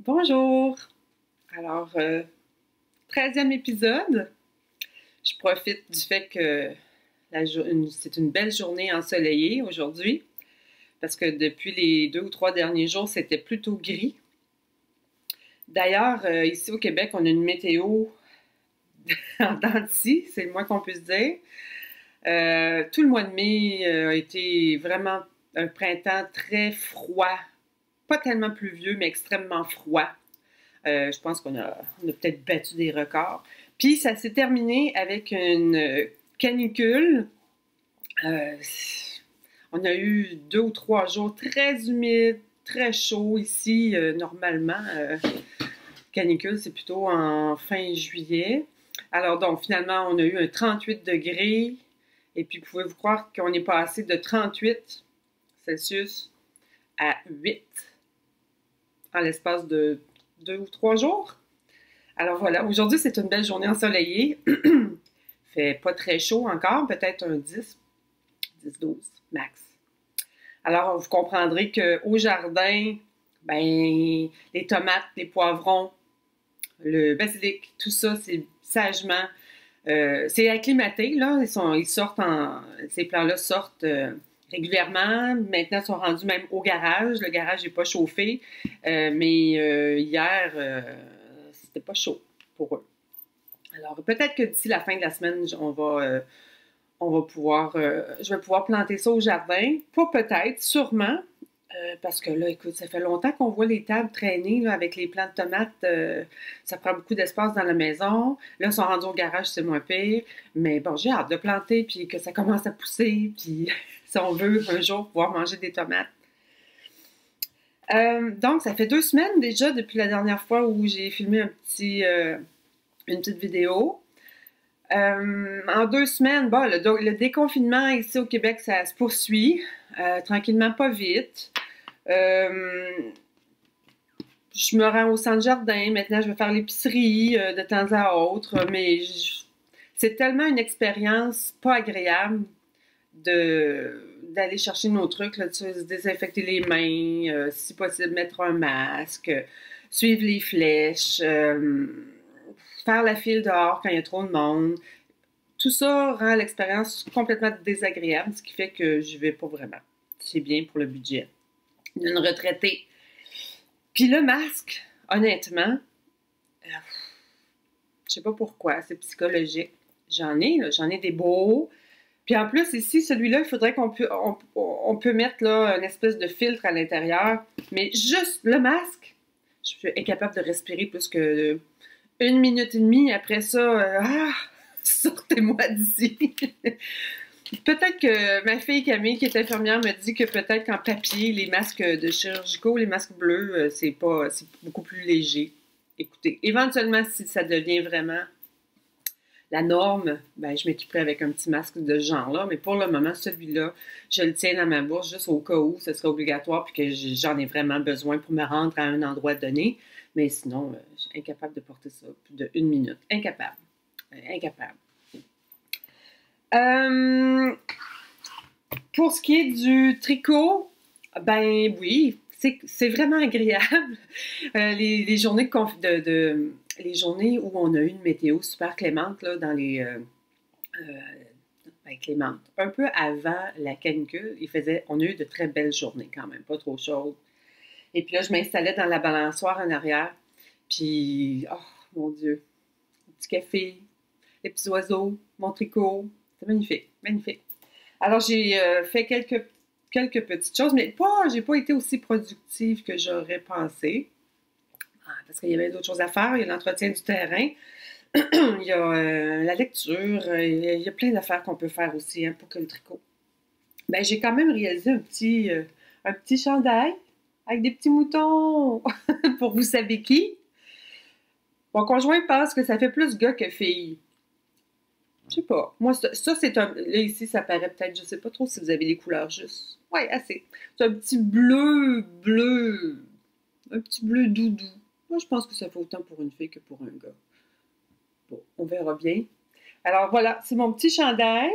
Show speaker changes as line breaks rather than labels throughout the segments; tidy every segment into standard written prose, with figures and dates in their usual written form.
Bonjour! Alors, 13e épisode. Je profite du fait que c'est une belle journée ensoleillée aujourd'hui, parce que depuis les 2 ou 3 derniers jours, c'était plutôt gris. D'ailleurs, ici au Québec, on a une météo en dents de scie, c'est le moins qu'on puisse dire. Tout le mois de mai a été vraiment un printemps très froid, pas tellement pluvieux, mais extrêmement froid. Je pense qu'on a peut-être battu des records. Puis ça s'est terminé avec une canicule. On a eu 2 ou 3 jours très humides, très chauds ici. Normalement, canicule, c'est plutôt en fin juillet. Alors donc, finalement, on a eu un 38 degrés. Et puis, pouvez-vous croire qu'on est passé de 38 Celsius à 8 en l'espace de 2 ou 3 jours? Alors voilà, aujourd'hui c'est une belle journée ensoleillée. Fait pas très chaud encore, peut-être un 10-12 max. Alors vous comprendrez qu'au jardin, ben, les tomates, les poivrons, le basilic, tout ça, c'est sagement, c'est acclimaté, là. Ces plants-là sortent régulièrement. Maintenant, ils sont rendus même au garage. Le garage n'est pas chauffé. Mais hier, c'était pas chaud pour eux. Alors, peut-être que d'ici la fin de la semaine, je vais pouvoir planter ça au jardin. Pas peut-être, sûrement. Parce que là, écoute, ça fait longtemps qu'on voit les tables traîner là, avec les plants de tomates. Ça prend beaucoup d'espace dans la maison. Là, ils sont rendus au garage, c'est moins pire. Mais bon, j'ai hâte de planter, puis que ça commence à pousser, puis si on veut un jour pouvoir manger des tomates. Donc, ça fait 2 semaines déjà depuis la dernière fois où j'ai filmé une petite vidéo. En 2 semaines, bon, le déconfinement ici au Québec, ça se poursuit. Tranquillement, pas vite. Je me rends au centre jardin. Maintenant, je vais faire l'épicerie de temps à autre. Mais c'est tellement une expérience pas agréable d'aller chercher nos trucs, là, se désinfecter les mains, si possible, mettre un masque, suivre les flèches, faire la file dehors quand il y a trop de monde. Tout ça rend l'expérience complètement désagréable, ce qui fait que je vais pas vraiment. C'est bien pour le budget d'une retraitée. Puis le masque, honnêtement, je sais pas pourquoi, c'est psychologique. J'en ai des beaux. Puis en plus, ici, celui-là, il faudrait on peut mettre là une espèce de filtre à l'intérieur. Mais juste le masque, je suis incapable de respirer plus que 1 minute et demie. Après ça, sortez-moi d'ici. Peut-être que ma fille Camille, qui est infirmière, me dit que peut-être qu'en papier, les masques de chirurgicaux, les masques bleus, c'est beaucoup plus léger. Écoutez, éventuellement, si ça devient vraiment la norme, ben, je m'équiperai avec un petit masque de ce genre-là. Mais pour le moment, celui-là, je le tiens dans ma bouche juste au cas où ce serait obligatoire puis que j'en ai vraiment besoin pour me rendre à un endroit donné. Mais sinon, je suis incapable de porter ça plus de 1 minute. Incapable. Incapable. Pour ce qui est du tricot, ben oui, c'est vraiment agréable. Les journées les journées où on a eu une météo super clémente là, clémente. Un peu avant la canicule, on a eu de très belles journées quand même, pas trop chaudes. Et puis là, je m'installais dans la balançoire en arrière. Puis, oh mon Dieu, le petit café, les petits oiseaux, mon tricot. C'est magnifique, magnifique. Alors, j'ai fait quelques petites choses, mais j'ai pas été aussi productive que j'aurais pensé. Parce qu'il y avait d'autres choses à faire. Il y a l'entretien du terrain. Il y a la lecture. Il y a plein d'affaires qu'on peut faire aussi pour que le tricot. Ben, j'ai quand même réalisé un petit chandail avec des petits moutons pour vous savez qui. Mon conjoint pense que ça fait plus gars que fille. Je sais pas. Moi, ça c'est un... Là, ici, ça paraît peut-être... Je sais pas trop si vous avez les couleurs juste. Ouais, assez. C'est un petit bleu. Un petit bleu doudou. Moi, je pense que ça fait autant pour une fille que pour un gars. Bon, on verra bien. Alors, voilà. C'est mon petit chandail.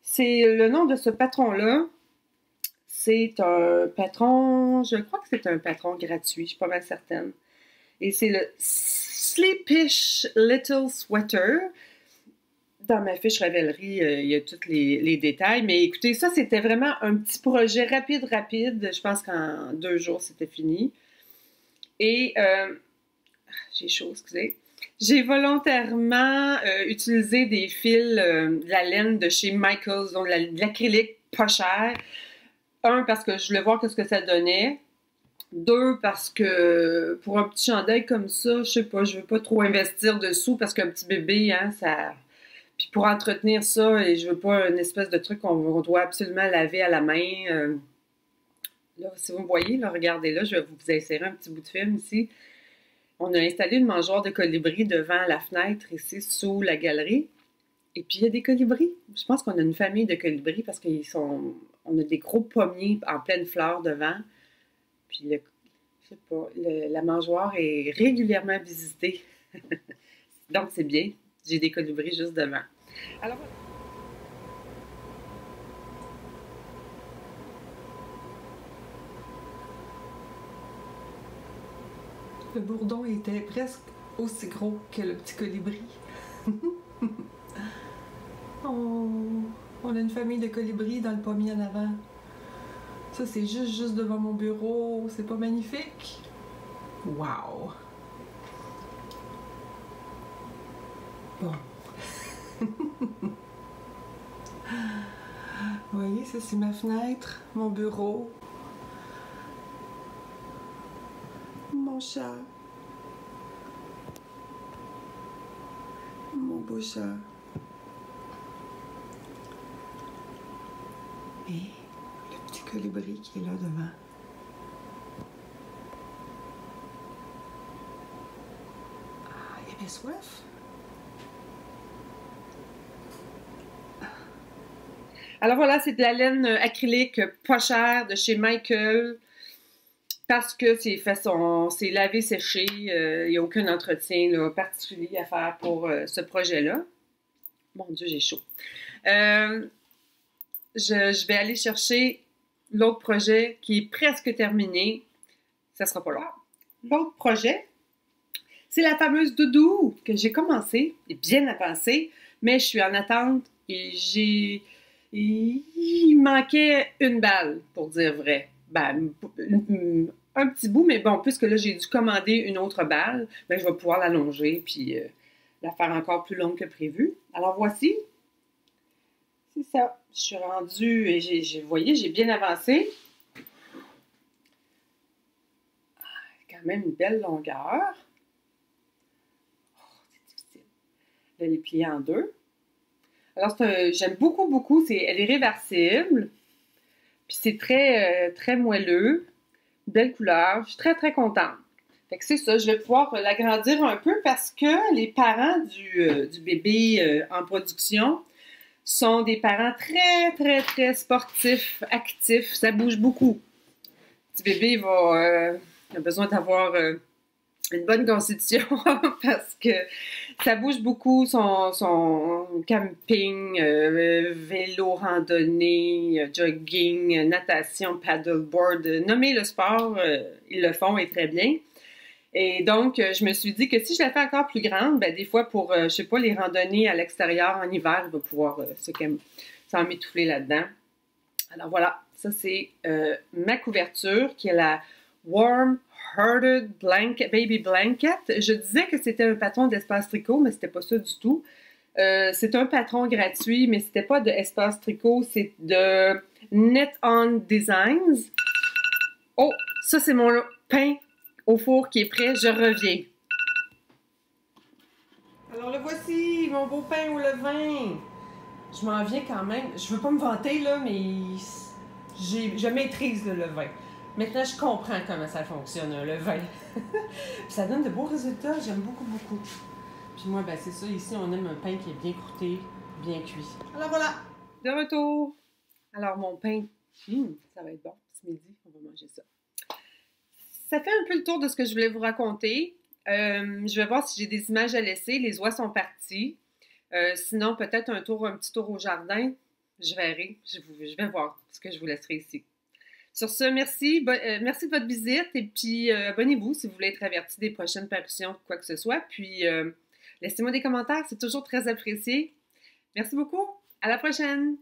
C'est le nom de ce patron-là. C'est un patron... Je crois que c'est un patron gratuit. Je suis pas mal certaine. Et c'est le Sleepish Little Sweater. Dans ma fiche Ravelry, il y a tous les détails. Mais écoutez, ça, c'était vraiment un petit projet rapide. Je pense qu'en 2 jours, c'était fini. Et j'ai chaud, excusez. J'ai volontairement utilisé des fils de la laine de chez Michaels, donc de l'acrylique pas cher. 1, parce que je voulais voir ce que ça donnait. 2, parce que pour un petit chandail comme ça, je sais pas, je veux pas trop investir dessous parce qu'un petit bébé, hein, ça... Puis pour entretenir ça, et je veux pas une espèce de truc qu'on doit absolument laver à la main. Là, si vous me voyez, là, regardez là, je vais vous insérer un petit bout de film ici. On a installé une mangeoire de colibri devant la fenêtre ici, sous la galerie. Et puis, il y a des colibris. Je pense qu'on a une famille de colibris parce qu'ils sont... On a des gros pommiers en pleine fleur devant. Puis, je sais pas, la mangeoire est régulièrement visitée. Donc, c'est bien. J'ai des colibris juste devant. Alors, le bourdon était presque aussi gros que le petit colibri. Oh, on a une famille de colibris dans le pommier en avant. Ça, c'est juste devant mon bureau. C'est pas magnifique? Wow! Bon. Vous voyez, ça, c'est ma fenêtre, mon bureau. Mon chat. Mon beau chat. Et le petit colibri qui est là devant. Ah, il avait soif. Alors voilà, c'est de la laine acrylique pas chère de chez Michael. Parce que c'est lavé, séché, il n'y a aucun entretien là, particulier à faire pour ce projet-là. Mon Dieu, j'ai chaud. Je vais aller chercher l'autre projet qui est presque terminé. Ça sera pas long. L'autre projet, c'est la fameuse doudou que j'ai commencé et bien avancée, mais je suis en attente et il manquait une balle, pour dire vrai. Ben, un petit bout, mais bon, puisque là, j'ai dû commander une autre balle, ben, je vais pouvoir l'allonger puis la faire encore plus longue que prévu. Alors, voici. C'est ça. Je suis rendue et vous voyez, j'ai bien avancé. Quand même une belle longueur. Oh, c'est difficile. Là, elle est pliée en 2. Alors, j'aime beaucoup. Elle est réversible. Puis c'est très moelleux. Belle couleur. Je suis très contente. Fait que c'est ça. Je vais pouvoir l'agrandir un peu parce que les parents du bébé en production sont des parents très sportifs, actifs. Ça bouge beaucoup. Le petit bébé a besoin d'avoir une bonne constitution parce que ça bouge beaucoup, son camping, vélo, randonnée, jogging, natation, paddleboard, nommez le sport, ils le font et très bien. Et donc, je me suis dit que si je la fais encore plus grande, ben des fois pour, je sais pas, les randonnées à l'extérieur en hiver, il va pouvoir s'en m'étouffer là-dedans. Alors voilà, ça c'est ma couverture qui est la Warm Hearted Baby Blanket. Je disais que c'était un patron d'Espace Tricot, mais c'était pas ça du tout. C'est un patron gratuit, mais c'était pas de Espace Tricot, c'est de Net On Designs. Oh, ça c'est mon pain au four qui est prêt, je reviens. Alors le voici, mon beau pain au levain. Je m'en viens quand même. Je veux pas me vanter là, mais je maîtrise le levain. Maintenant, je comprends comment ça fonctionne, un levain. Ça donne de beaux résultats, j'aime beaucoup. Puis moi, ben c'est ça, ici, on aime un pain qui est bien croûté, bien cuit. Alors voilà, de retour. Alors mon pain, ça va être bon, ce midi, on va manger ça. Ça fait un peu le tour de ce que je voulais vous raconter. Je vais voir si j'ai des images à laisser. Les oies sont parties. Sinon, peut-être un petit tour au jardin. Je verrai. Je vais voir ce que je vous laisserai ici. Sur ce, merci. Merci de votre visite et puis abonnez-vous si vous voulez être averti des prochaines parutions, quoi que ce soit. Puis laissez-moi des commentaires, c'est toujours très apprécié. Merci beaucoup. À la prochaine!